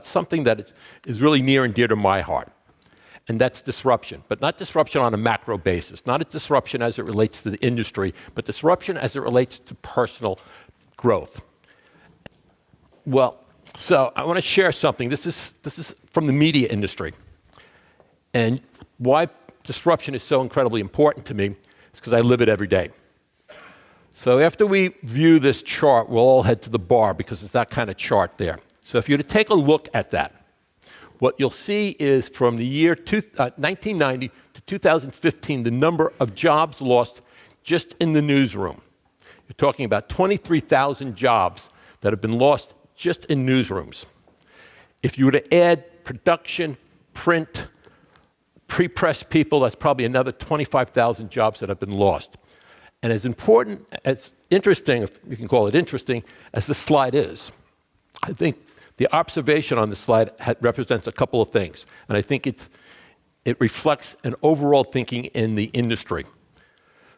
something that is really near and dear to my heart, and that's disruption. But not disruption on a macro basis, not a disruption as it relates to the industry, but disruption as it relates to personal growth. Well, so I want to share something. This is from the media industry. And why disruption is so incredibly important to me is because I live it every day. So after we view this chart, we'll all head to the bar because it's that kind of chart there. So if you were to take a look at that, what you'll see is from the year 1990 to 2015, the number of jobs lost just in the newsroom. You're talking about 23,000 jobs that have been lost just in newsrooms. If you were to add production, print, pre-press people, that's probably another 25,000 jobs that have been lost. And as important, as interesting, if you can call it interesting, as this slide is, I think the observation on the slide represents a couple of things, and I think it reflects an overall thinking in the industry.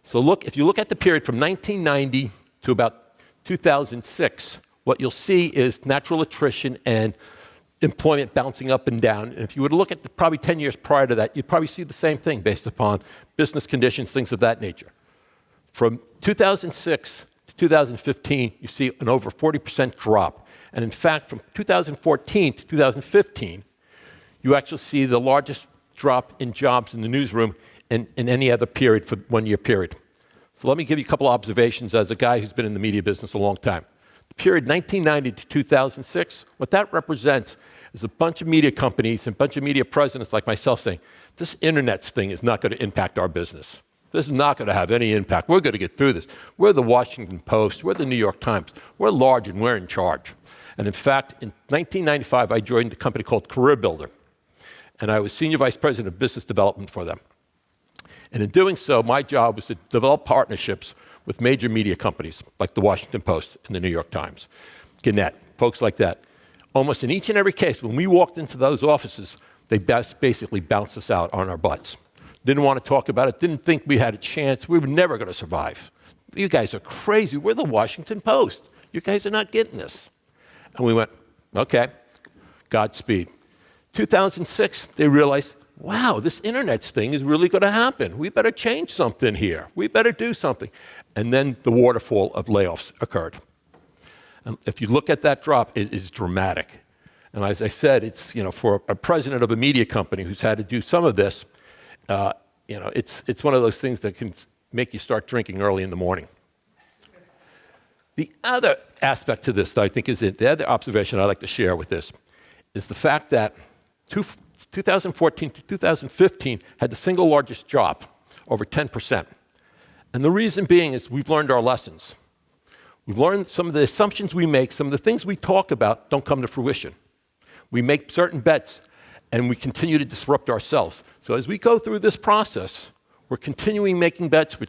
So if you look at the period from 1990 to about 2006, what you'll see is natural attrition and employment bouncing up and down. And if you were to look at probably 10 years prior to that, you'd probably see the same thing based upon business conditions, things of that nature. From 2006 to 2015, you see an over 40% drop. And in fact, from 2014 to 2015, you actually see the largest drop in jobs in the newsroom in any other period for 1 year period. So let me give you a couple of observations as a guy who's been in the media business a long time. The period 1990 to 2006, what that represents is a bunch of media companies and a bunch of media presidents like myself saying, this internet thing is not going to impact our business. This is not going to have any impact. We're going to get through this. We're the Washington Post. We're the New York Times. We're large and we're in charge. And in fact, in 1995, I joined a company called Career Builder. And I was Senior Vice President of Business Development for them. And in doing so, my job was to develop partnerships with major media companies like the Washington Post and the New York Times, Gannett, folks like that. Almost in each and every case, when we walked into those offices, they basically bounced us out on our butts. Didn't want to talk about it, didn't think we had a chance. We were never going to survive. You guys are crazy. We're the Washington Post. You guys are not getting this. And we went, okay, Godspeed. 2006, they realized, wow, this internet thing is really going to happen. We better change something here. We better do something. And then the waterfall of layoffs occurred. And if you look at that drop, it is dramatic. And as I said, it's, for a president of a media company who's had to do some of this, it's one of those things that can make you start drinking early in the morning. The other aspect to this that I think is the other observation I'd like to share with this is the fact that 2014 to 2015 had the single largest drop, over 10%. And the reason being is we've learned our lessons. We've learned some of the assumptions we make, some of the things we talk about don't come to fruition. We make certain bets and we continue to disrupt ourselves. So as we go through this process, we're continuing making bets, we're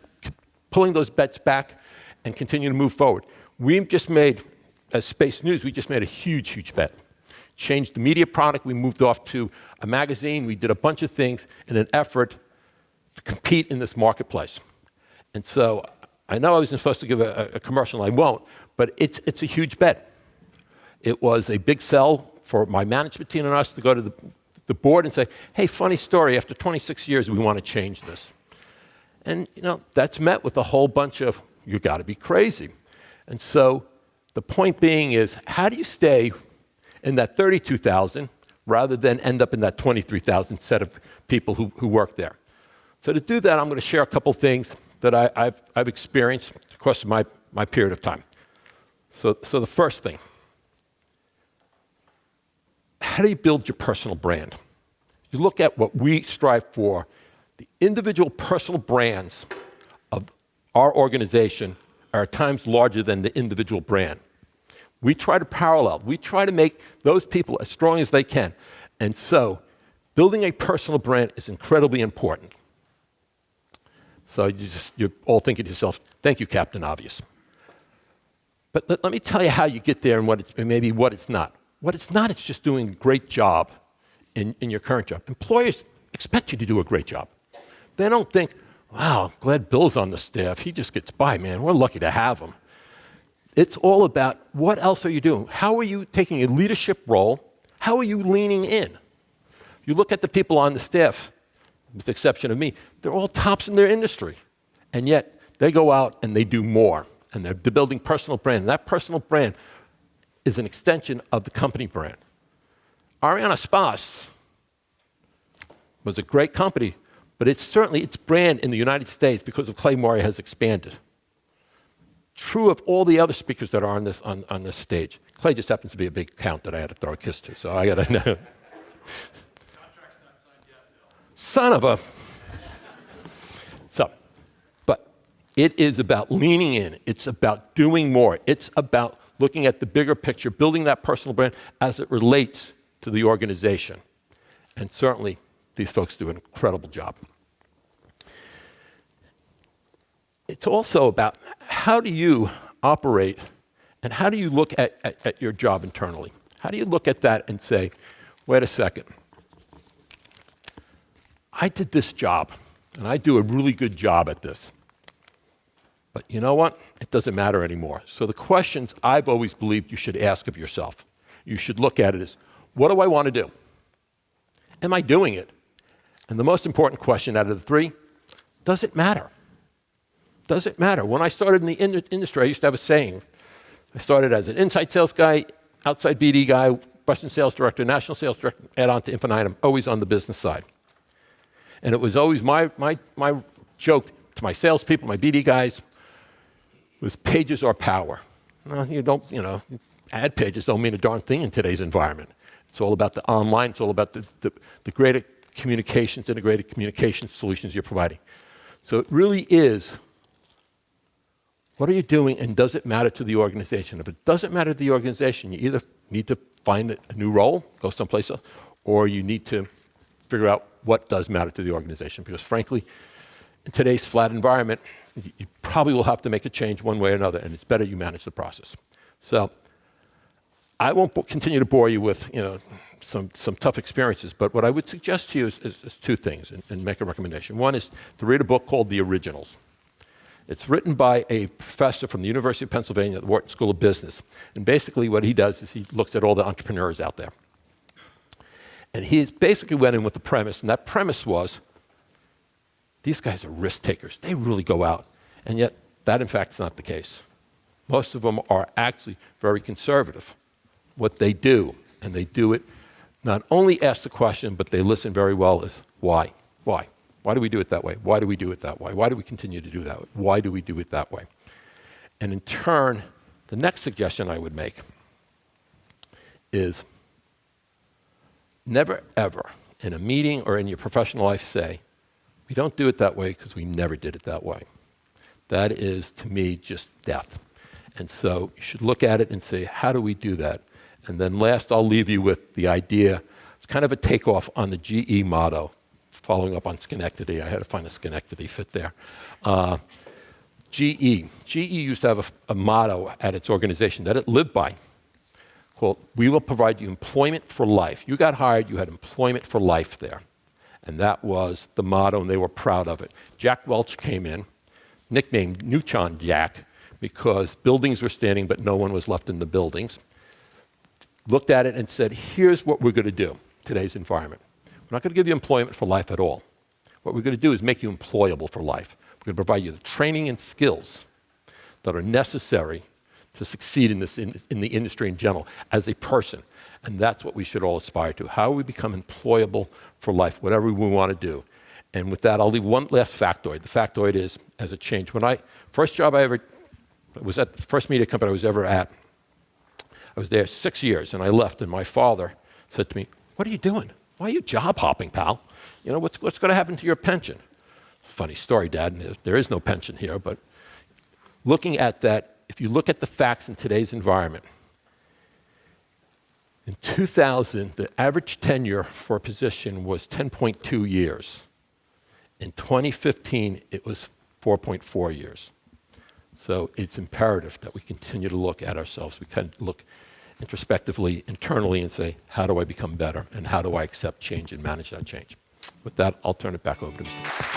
pulling those bets back and continue to move forward. We've just made, as Space News, we just made a huge, huge bet. Changed the media product, we moved off to a magazine, we did a bunch of things in an effort to compete in this marketplace. And so I know I wasn't supposed to give a commercial, and I won't, but it's a huge bet. It was a big sell for my management team and us to go to the board and say, hey, funny story, after 26 years, we want to change this. And that's met with a whole bunch of, you got to be crazy. And so the point being is, how do you stay in that 32,000 rather than end up in that 23,000 set of people who work there? So to do that, I'm going to share a couple things that I've experienced across my period of time. So the first thing, how do you build your personal brand? You look at what we strive for, the individual personal brands of our organization are at times larger than the individual brand. We try to parallel. We try to make those people as strong as they can. And so building a personal brand is incredibly important. So you're all thinking to yourself, thank you, Captain Obvious. But let me tell you how you get there and maybe what it's not. What it's not, it's just doing a great job in your current job. Employers expect you to do a great job. They don't think, wow, glad Bill's on the staff. He just gets by, man. We're lucky to have him. It's all about what else are you doing? How are you taking a leadership role? How are you leaning in? You look at the people on the staff, with the exception of me, they're all tops in their industry. And yet, they go out and they do more. And they're building personal brand. And that personal brand is an extension of the company brand. Ariana Spas was a great company, but it's certainly its brand in the United States because of Clay Moria has expanded. True of all the other speakers that are on this stage. Clay just happens to be a big count that I had to throw a kiss to, so I got to know. Contract's not signed yet, Bill. Son of a... So, but it is about leaning in. It's about doing more. It's about looking at the bigger picture, building that personal brand as it relates to the organization. And certainly, these folks do an incredible job. It's also about how do you operate and how do you look at your job internally? How do you look at that and say, wait a second, I did this job and I do a really good job at this. But you know what? It doesn't matter anymore. So the questions I've always believed you should ask of yourself, you should look at it as, what do I want to do? Am I doing it? And the most important question out of the three, does it matter? Does it matter? When I started in the industry, I used to have a saying. I started as an inside sales guy, outside BD guy, Western sales director, national sales director, add on to infinitum, always on the business side. And it was always my joke to my salespeople, my BD guys, was pages or power. Well, ad pages don't mean a darn thing in today's environment. It's all about the online. It's all about the greater communications, integrated communication solutions you're providing. So it really is, what are you doing and does it matter to the organization? If it doesn't matter to the organization, you either need to find a new role, go someplace else, or you need to figure out what does matter to the organization. Because frankly, in today's flat environment, you probably will have to make a change one way or another, and it's better you manage the process. So I won't continue to bore you with some tough experiences, but what I would suggest to you is two things and make a recommendation. One is to read a book called The Originals. It's written by a professor from the University of Pennsylvania at the Wharton School of Business. And basically what he does is he looks at all the entrepreneurs out there. And he basically went in with the premise, and that premise was, these guys are risk takers. They really go out. And yet, that in fact is not the case. Most of them are actually very conservative. What they do, and they do it, not only ask the question, but they listen very well, is why? Why? Why do we do it that way? Why do we do it that way? Why do we continue to do that way? Why do we do it that way? And in turn, the next suggestion I would make is never ever in a meeting or in your professional life say, we don't do it that way because we never did it that way. That is, to me, just death. And so you should look at it and say, how do we do that? And then last, I'll leave you with the idea, it's kind of a takeoff on the GE motto, following up on Schenectady. I had to find a Schenectady fit there. GE used to have a motto at its organization that it lived by, called, we will provide you employment for life. You got hired, you had employment for life there. And that was the motto, and they were proud of it. Jack Welch came in, nicknamed Neutron Jack, because buildings were standing, but no one was left in the buildings. Looked at it and said, here's what we're going to do, today's environment. We're not going to give you employment for life at all. What we're going to do is make you employable for life. We're going to provide you the training and skills that are necessary to succeed in the industry in general as a person. And that's what we should all aspire to. How we become employable for life, whatever we want to do. And with that, I'll leave one last factoid. The factoid is, as a change, first job I ever, was at the first media company I was ever at. I was there 6 years, and I left, and my father said to me, what are you doing? Why are you job hopping, pal? What's going to happen to your pension? Funny story, Dad. There is no pension here, but looking at that, if you look at the facts in today's environment, in 2000, the average tenure for a position was 10.2 years. In 2015, it was 4.4 years. So it's imperative that we continue to look at ourselves. We kind of look introspectively, internally, and say, how do I become better? And how do I accept change and manage that change? With that, I'll turn it back over to Mr.